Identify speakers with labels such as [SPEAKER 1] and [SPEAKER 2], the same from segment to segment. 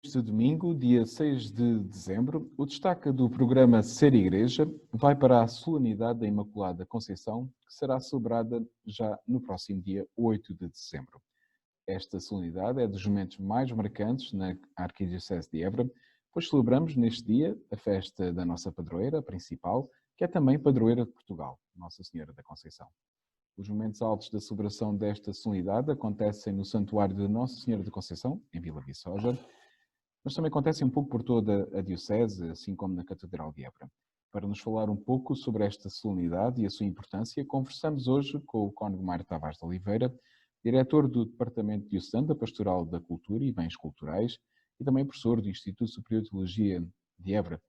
[SPEAKER 1] Este domingo, dia 6 de dezembro, o destaque do programa Ser Igreja vai para a solenidade da Imaculada Conceição, que será celebrada já no próximo dia 8 de dezembro. Esta solenidade é dos momentos mais marcantes na Arquidiocese de Évora, pois celebramos neste dia a festa da nossa padroeira principal, que é também padroeira de Portugal, Nossa Senhora da Conceição. Os momentos altos da celebração desta solenidade acontecem no Santuário de Nossa Senhora da Conceição, em Vila Viçosa, mas também acontecem um pouco por toda a Diocese, assim como na Catedral de Évora. Para nos falar um pouco sobre esta solenidade e a sua importância, conversamos hoje com o Cônego Mário Tavares de Oliveira, diretor do Departamento Diocesano da Pastoral da Cultura e Bens Culturais e também professor do Instituto Superior de Teologia de Évora.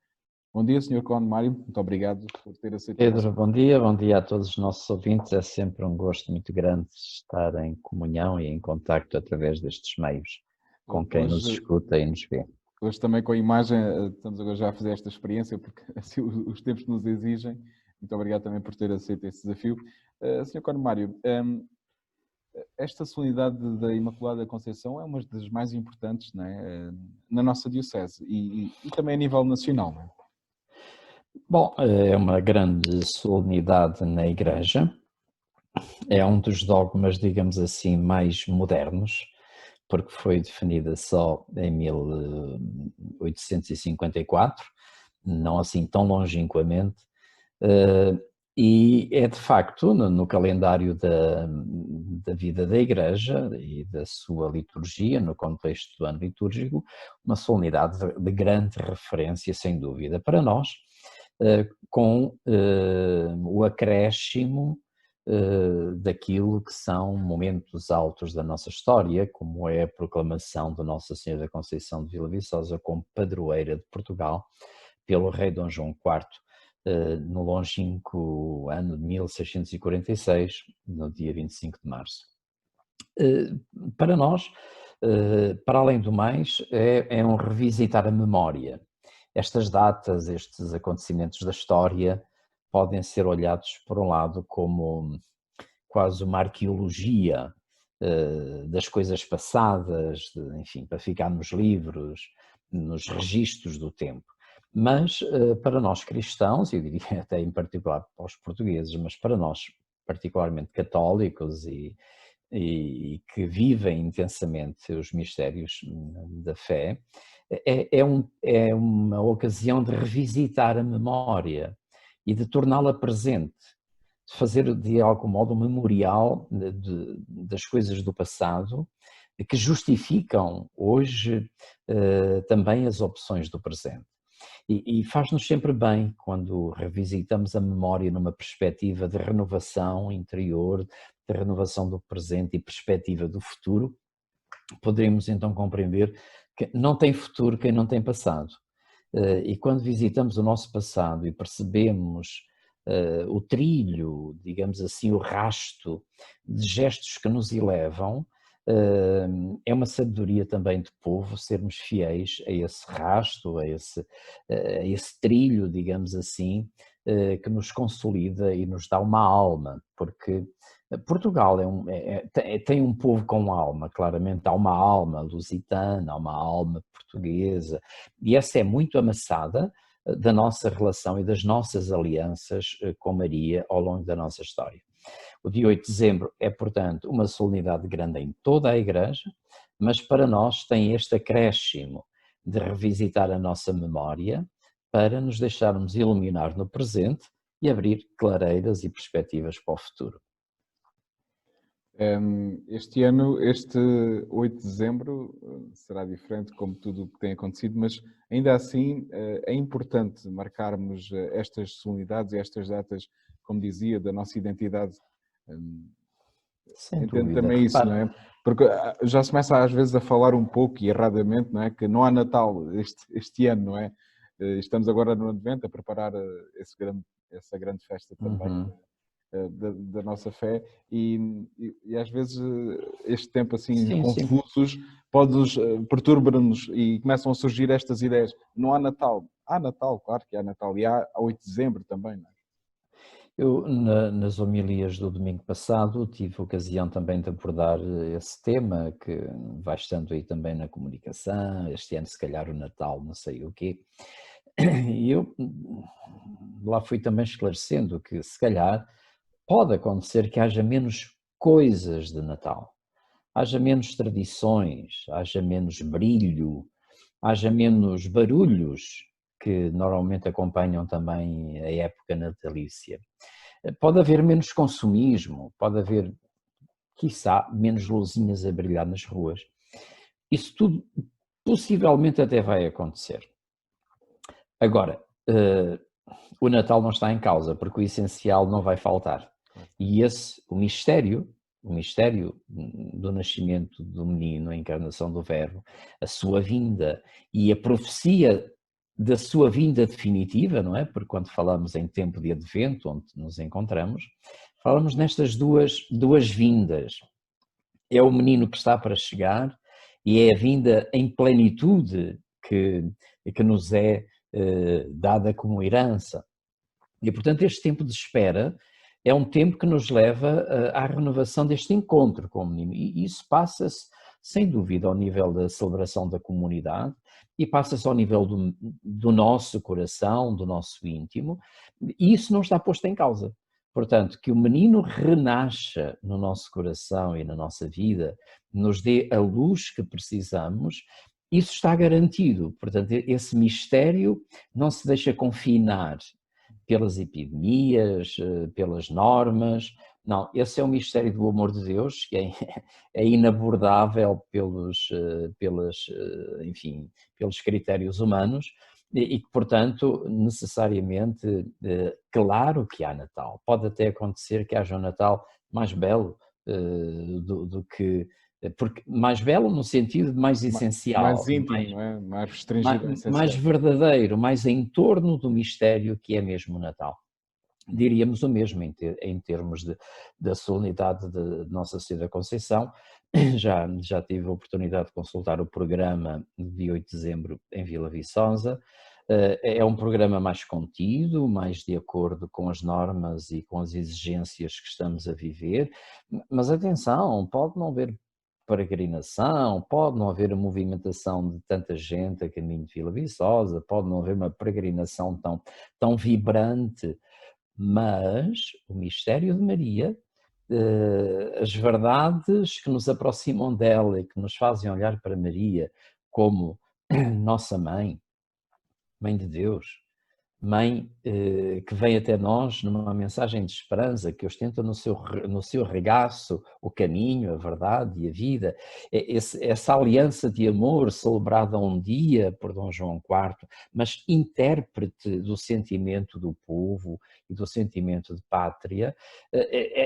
[SPEAKER 1] Bom dia, Sr. Cônego Mário, muito obrigado por ter aceito o nosso...
[SPEAKER 2] Pedro, bom dia a todos os nossos ouvintes. É sempre um gosto muito grande estar em comunhão e em contacto através destes meios com quem nos escuta e nos vê.
[SPEAKER 1] Hoje também com a imagem, estamos agora já a fazer esta experiência, porque assim os tempos nos exigem. Muito obrigado também por ter aceito esse desafio. Sr. Cônego Mário, esta solenidade da Imaculada Conceição é uma das mais importantes, não é? Na nossa Diocese e também a nível nacional, não é?
[SPEAKER 2] Bom, é uma grande solenidade na Igreja, é um dos dogmas, digamos assim, mais modernos, porque foi definida só em 1854, não assim tão longínquamente, e é de facto no calendário da vida da Igreja e da sua liturgia, no contexto do ano litúrgico, uma solenidade de grande referência, sem dúvida, para nós, com o acréscimo daquilo que são momentos altos da nossa história, como é a proclamação de Nossa Senhora da Conceição de Vila Viçosa como padroeira de Portugal pelo rei Dom João IV, no longínquo ano de 1646, no dia 25 de março. Para nós, para além do mais, é um revisitar a memória. Estas datas, estes acontecimentos da história podem ser olhados, por um lado, como quase uma arqueologia das coisas passadas, enfim, para ficar nos livros, nos registros do tempo. Mas para nós cristãos, eu diria até em particular para os portugueses, mas para nós particularmente católicos e que vivem intensamente os mistérios da fé, é uma ocasião de revisitar a memória e de torná-la presente, de fazer de algum modo um memorial das coisas do passado que justificam hoje também as opções do presente. E faz-nos sempre bem quando revisitamos a memória numa perspectiva de renovação interior, de renovação do presente e perspectiva do futuro. Poderemos então compreender que não tem futuro quem não tem passado. E quando visitamos o nosso passado e percebemos o trilho, digamos assim, o rasto de gestos que nos elevam, é uma sabedoria também de povo sermos fiéis a esse rasto, a esse trilho, digamos assim, que nos consolida e nos dá uma alma, porque Portugal tem um povo com alma, claramente há uma alma lusitana, há uma alma portuguesa, e essa é muito amassada da nossa relação e das nossas alianças com Maria ao longo da nossa história. O dia 8 de dezembro é, portanto, uma solenidade grande em toda a Igreja, mas para nós tem este acréscimo de revisitar a nossa memória para nos deixarmos iluminar no presente e abrir clareiras e perspectivas para o futuro.
[SPEAKER 1] Este ano, este 8 de dezembro, será diferente como tudo o que tem acontecido, mas ainda assim é importante marcarmos estas solenidades e estas datas, como dizia, da nossa identidade.
[SPEAKER 2] Sem
[SPEAKER 1] Entendo
[SPEAKER 2] dúvida.
[SPEAKER 1] também isso, não é? Porque já se começa às vezes a falar um pouco e erradamente, não é? Que não há Natal este ano, não é? Estamos agora no Advento a preparar essa grande festa também da nossa fé e às vezes este tempo assim
[SPEAKER 2] Sim.
[SPEAKER 1] confusos perturba-nos e começam a surgir estas ideias. Não há Natal. Há Natal, claro que há Natal. E há 8 de dezembro também, não é?
[SPEAKER 2] Eu, nas homilias do domingo passado, tive ocasião também de abordar esse tema, que vai estando aí também na comunicação, este ano se calhar o Natal, não sei o quê. E eu lá fui também esclarecendo que se calhar pode acontecer que haja menos coisas de Natal, haja menos tradições, haja menos brilho, haja menos barulhos que normalmente acompanham também a época natalícia. Pode haver menos consumismo, pode haver, quiçá, menos luzinhas a brilhar nas ruas. Isso tudo possivelmente até vai acontecer. Agora, o Natal não está em causa, porque o essencial não vai faltar. E esse, o mistério do nascimento do menino, a encarnação do Verbo, a sua vinda e a profecia da sua vinda definitiva, não é? Porque quando falamos em tempo de advento, onde nos encontramos, falamos nestas duas vindas. É o menino que está para chegar e é a vinda em plenitude que nos é dada como herança. E, portanto, este tempo de espera é um tempo que nos leva à renovação deste encontro com o menino. E isso passa-se, sem dúvida, ao nível da celebração da comunidade e passa-se ao nível do nosso coração, do nosso íntimo, e isso não está posto em causa. Portanto, que o menino renasça no nosso coração e na nossa vida, nos dê a luz que precisamos, isso está garantido. Portanto, esse mistério não se deixa confinar pelas epidemias, pelas normas. Não, esse é o mistério do amor de Deus, que é inabordável enfim, pelos critérios humanos e que, portanto, necessariamente, claro que há Natal. Pode até acontecer que haja um Natal mais belo do que... Porque mais belo no sentido de mais essencial,
[SPEAKER 1] Mais íntimo, não é? Mais restringido ao
[SPEAKER 2] mais
[SPEAKER 1] essencial.
[SPEAKER 2] verdadeiro, mais em torno do mistério que é mesmo o Natal. Diríamos o mesmo em termos da solenidade de Nossa Senhora da Conceição. Já tive a oportunidade de consultar o programa de dia 8 de dezembro em Vila Viçosa. É um programa mais contido, mais de acordo com as normas e com as exigências que estamos a viver, mas atenção, pode não haver peregrinação, pode não haver a movimentação de tanta gente a caminho de Vila Viçosa, pode não haver uma peregrinação tão vibrante, mas o mistério de Maria, as verdades que nos aproximam dela e que nos fazem olhar para Maria como nossa mãe, mãe de Deus, mãe que vem até nós numa mensagem de esperança, que ostenta no seu regaço o caminho, a verdade e a vida, essa aliança de amor celebrada um dia por Dom João IV, mas intérprete do sentimento do povo e do sentimento de pátria,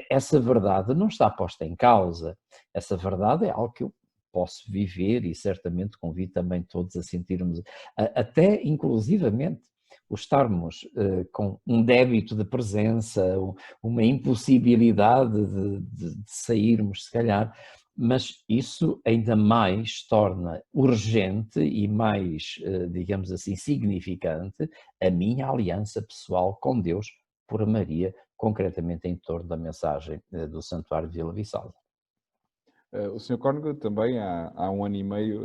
[SPEAKER 2] essa verdade não está posta em causa, essa verdade é algo que eu posso viver e certamente convido também todos a sentirmos, até inclusivamente, o estarmos com um débito de presença, uma impossibilidade de sairmos, se calhar, mas isso ainda mais torna urgente e mais, digamos assim, significante a minha aliança pessoal com Deus por Maria, concretamente em torno da mensagem do Santuário de Vila Viçosa.
[SPEAKER 1] O Sr. Cónigo também há um ano e meio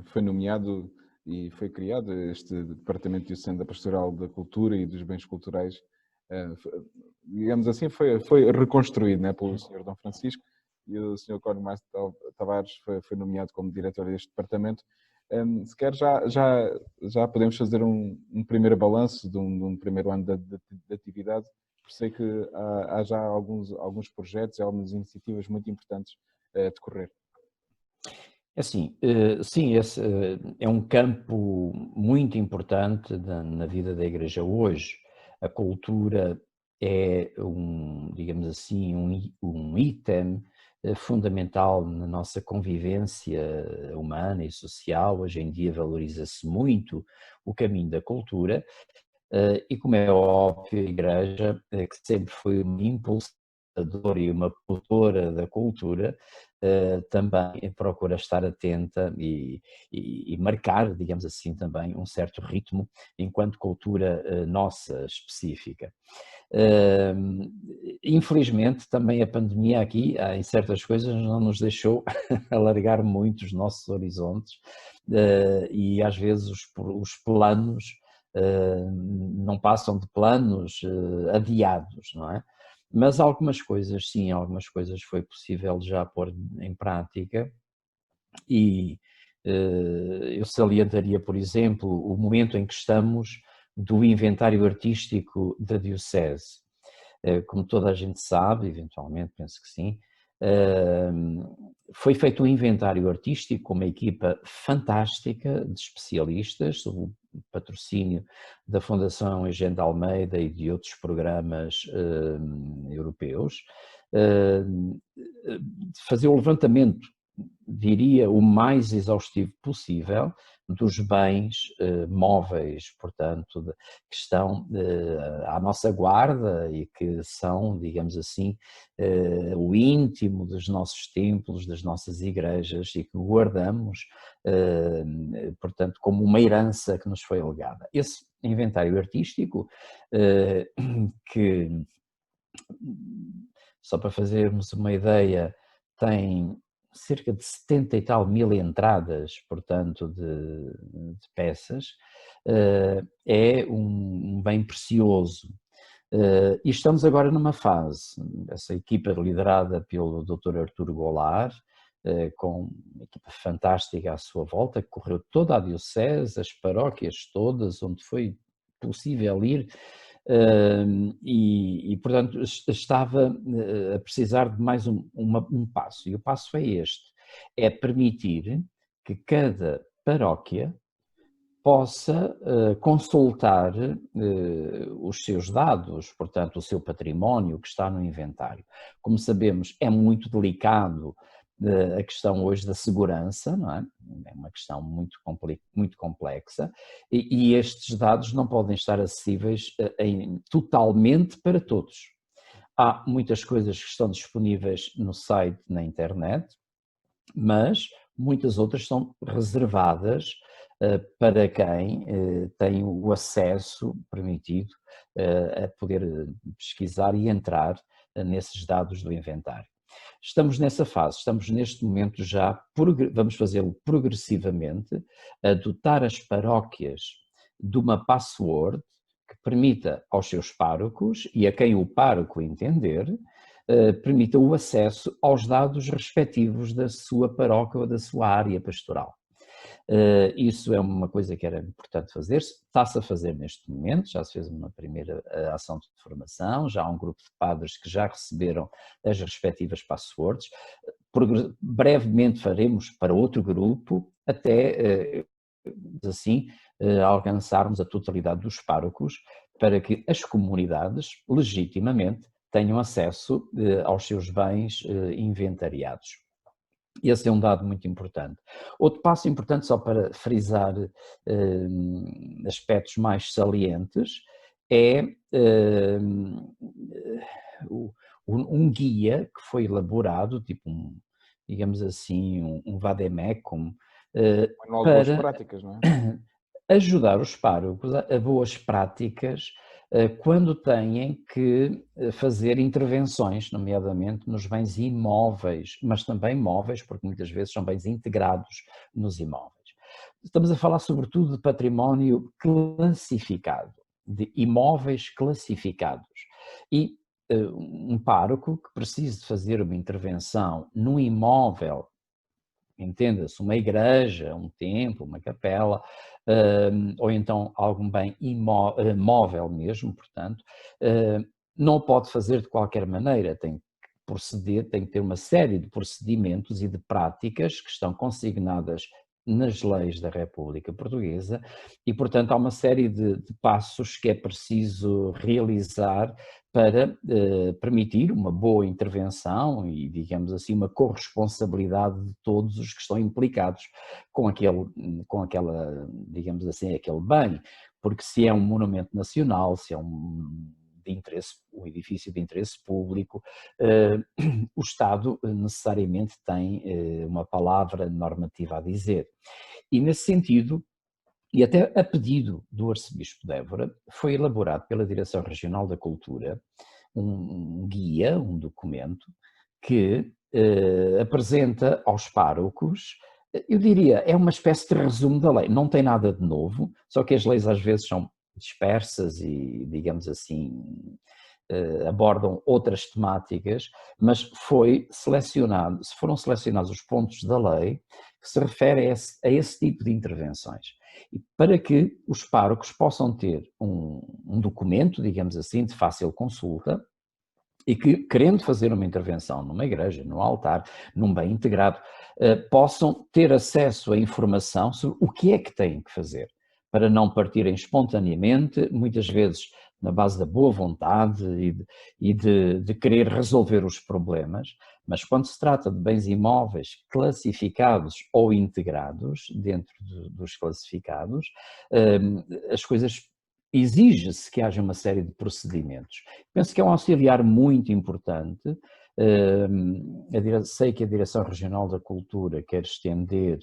[SPEAKER 1] foi nomeado e foi criado este Departamento Diocesano da Pastoral da Cultura e dos Bens Culturais. Digamos assim, foi reconstruído, né, pelo Sr. Dom Francisco, e o Sr. Cónigo Márcio Tavares foi nomeado como diretor deste departamento. Se quer, já podemos fazer um primeiro balanço de um primeiro ano de atividade. Sei que há já alguns projetos e algumas iniciativas muito importantes a decorrer.
[SPEAKER 2] Assim, sim, esse é um campo muito importante na vida da Igreja hoje. A cultura é digamos assim, um item fundamental na nossa convivência humana e social. Hoje em dia valoriza-se muito o caminho da cultura e, como é óbvio, a Igreja que sempre foi um impulso e uma promotora da cultura, também procura estar atenta e marcar, digamos assim, também um certo ritmo enquanto cultura nossa específica. Infelizmente também a pandemia aqui, em certas coisas, não nos deixou alargar muito os nossos horizontes, e às vezes os planos não passam de planos adiados, não é? Mas algumas coisas, sim, algumas coisas foi possível já pôr em prática e eu salientaria, por exemplo, o momento em que estamos do inventário artístico da Diocese. Como toda a gente sabe, eventualmente penso que sim, foi feito um inventário artístico com uma equipa fantástica de especialistas, sob o patrocínio da Fundação Eugênio de Almeida e de outros programas europeus, de fazer o levantamento, diria, o mais exaustivo possível dos bens móveis, portanto, que estão à nossa guarda e que são, digamos assim, o íntimo dos nossos templos, das nossas igrejas e que guardamos, portanto, como uma herança que nos foi legada. Esse inventário artístico, que, só para fazermos uma ideia, tem cerca de 70 e tal mil entradas, portanto, de peças, é um bem precioso. E estamos agora numa fase, essa equipa liderada pelo Dr. Artur Goulart, com uma equipa fantástica à sua volta, que correu toda a diocese, as paróquias todas, onde foi possível ir, portanto estava a precisar de mais um passo, e o passo é este, é permitir que cada paróquia possa consultar os seus dados, portanto o seu património que está no inventário. Como sabemos, é muito delicado a questão hoje da segurança, não é? É uma questão muito complexa, e estes dados não podem estar acessíveis totalmente para todos. Há muitas coisas que estão disponíveis no site, na internet, mas muitas outras são reservadas para quem tem o acesso permitido a poder pesquisar e entrar nesses dados do inventário. Estamos nessa fase, estamos neste momento já, vamos fazê-lo progressivamente, a dotar as paróquias de uma password que permita aos seus párocos e a quem o pároco entender, permita o acesso aos dados respectivos da sua paróquia ou da sua área pastoral. Isso é uma coisa que era importante fazer, está-se a fazer neste momento, já se fez uma primeira ação de formação, já há um grupo de padres que já receberam as respectivas passwords, brevemente faremos para outro grupo, até assim alcançarmos a totalidade dos párocos, para que as comunidades, legitimamente, tenham acesso aos seus bens inventariados. Esse é um dado muito importante. Outro passo importante, só para frisar aspectos mais salientes, é um guia que foi elaborado, tipo digamos assim, um vademecum,
[SPEAKER 1] Manual de boas práticas, não é?
[SPEAKER 2] ajudar os párocos a boas práticas quando têm que fazer intervenções, nomeadamente nos bens imóveis, mas também móveis, porque muitas vezes são bens integrados nos imóveis. Estamos a falar sobretudo de património classificado, de imóveis classificados. E um pároco que precise de fazer uma intervenção num imóvel, entenda-se, uma igreja, um templo, uma capela, ou então algum bem móvel mesmo, portanto, não o pode fazer de qualquer maneira, tem que proceder, tem que ter uma série de procedimentos e de práticas que estão consignadas nas leis da República Portuguesa e, portanto, há uma série de passos que é preciso realizar para permitir uma boa intervenção e, digamos assim, uma corresponsabilidade de todos os que estão implicados com aquela, digamos assim, aquele bem, porque se é um monumento nacional, se é interesse, um edifício de interesse público, o Estado necessariamente tem uma palavra normativa a dizer. E nesse sentido, e até a pedido do Arcebispo de Évora, foi elaborado pela Direção Regional da Cultura um guia, um documento, que apresenta aos párocos, eu diria, é uma espécie de resumo da lei, não tem nada de novo, só que as leis às vezes são dispersas e, digamos assim, abordam outras temáticas, mas foram selecionados os pontos da lei que se referem a esse tipo de intervenções. E para que os párocos possam ter um documento, digamos assim, de fácil consulta, e que, querendo fazer uma intervenção numa igreja, num altar, num bem integrado, possam ter acesso à informação sobre o que é que têm que fazer, para não partirem espontaneamente, muitas vezes na base da boa vontade e de querer resolver os problemas, mas quando se trata de bens imóveis classificados ou integrados dentro dos classificados, as coisas exige-se que haja uma série de procedimentos. Penso que é um auxiliar muito importante. Sei que a Direção Regional da Cultura quer estender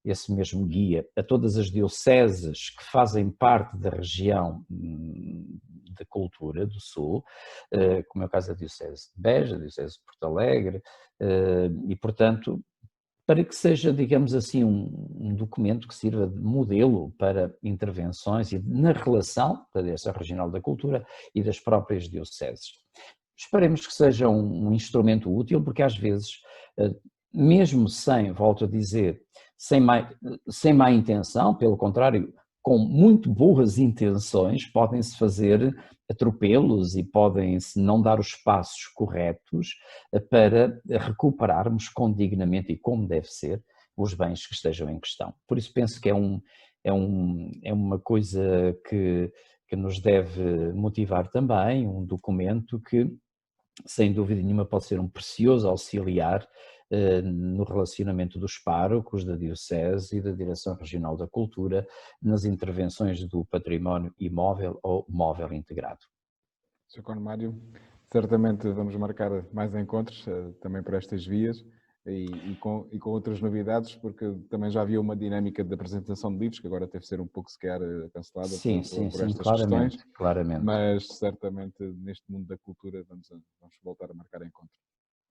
[SPEAKER 2] esse mesmo guia a todas as dioceses que fazem parte da região de cultura do Sul, como é o caso da Diocese de Beja, da Diocese de Porto Alegre, e portanto, para que seja, digamos assim, um documento que sirva de modelo para intervenções e na relação da Direção Regional da Cultura e das próprias dioceses. Esperemos que seja um instrumento útil, porque às vezes, mesmo sem, volto a dizer, sem má intenção, pelo contrário, com muito boas intenções, podem-se fazer atropelos e podem-se não dar os passos corretos para recuperarmos condignamente e como deve ser os bens que estejam em questão. Por isso penso que é uma coisa que nos deve motivar também, um documento que, sem dúvida nenhuma, pode ser um precioso auxiliar no relacionamento dos párocos, da Diocese e da Direção Regional da Cultura nas intervenções do património imóvel ou móvel integrado.
[SPEAKER 1] Sr. Cónigo Mário, certamente vamos marcar mais encontros também por estas vias e com outras novidades, porque também já havia uma dinâmica de apresentação de livros que agora teve de ser um pouco sequer cancelada por estas
[SPEAKER 2] claramente,
[SPEAKER 1] questões,
[SPEAKER 2] claramente.
[SPEAKER 1] mas certamente neste mundo da cultura vamos voltar a marcar encontros.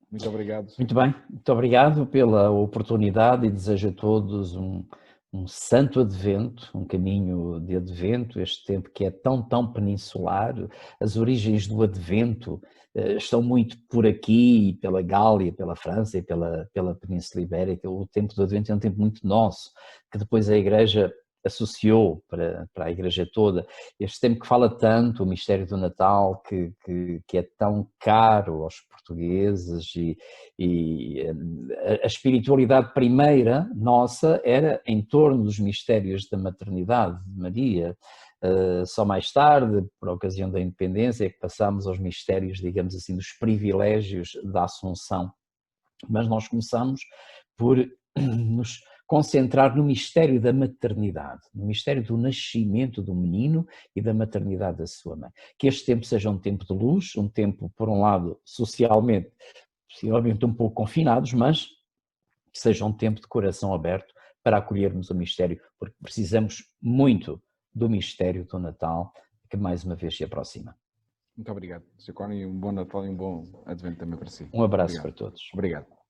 [SPEAKER 1] Muito obrigado.
[SPEAKER 2] Muito bem, muito obrigado pela oportunidade e desejo a todos um santo advento, um caminho de advento, este tempo que é tão peninsular. As origens do advento estão muito por aqui, pela Gália, pela França e pela Península Ibérica. O tempo do advento é um tempo muito nosso, que depois a Igreja associou para a Igreja toda. Este tempo que fala tanto, o mistério do Natal, que é tão caro aos portugueses, e a espiritualidade primeira nossa era em torno dos mistérios da maternidade de Maria. Só mais tarde, por ocasião da independência, é que passámos aos mistérios, digamos assim, dos privilégios da Assunção. Mas nós começamos por nos concentrar no mistério da maternidade, no mistério do nascimento do menino e da maternidade da sua mãe. Que este tempo seja um tempo de luz, um tempo, por um lado, socialmente, possivelmente um pouco confinados, mas que seja um tempo de coração aberto para acolhermos o mistério, porque precisamos muito do mistério do Natal, que mais uma vez se aproxima.
[SPEAKER 1] Muito obrigado, Sr. Cónigo, e um bom Natal e um bom Advento também para si.
[SPEAKER 2] Um abraço
[SPEAKER 1] Obrigado.
[SPEAKER 2] para todos.
[SPEAKER 1] Obrigado.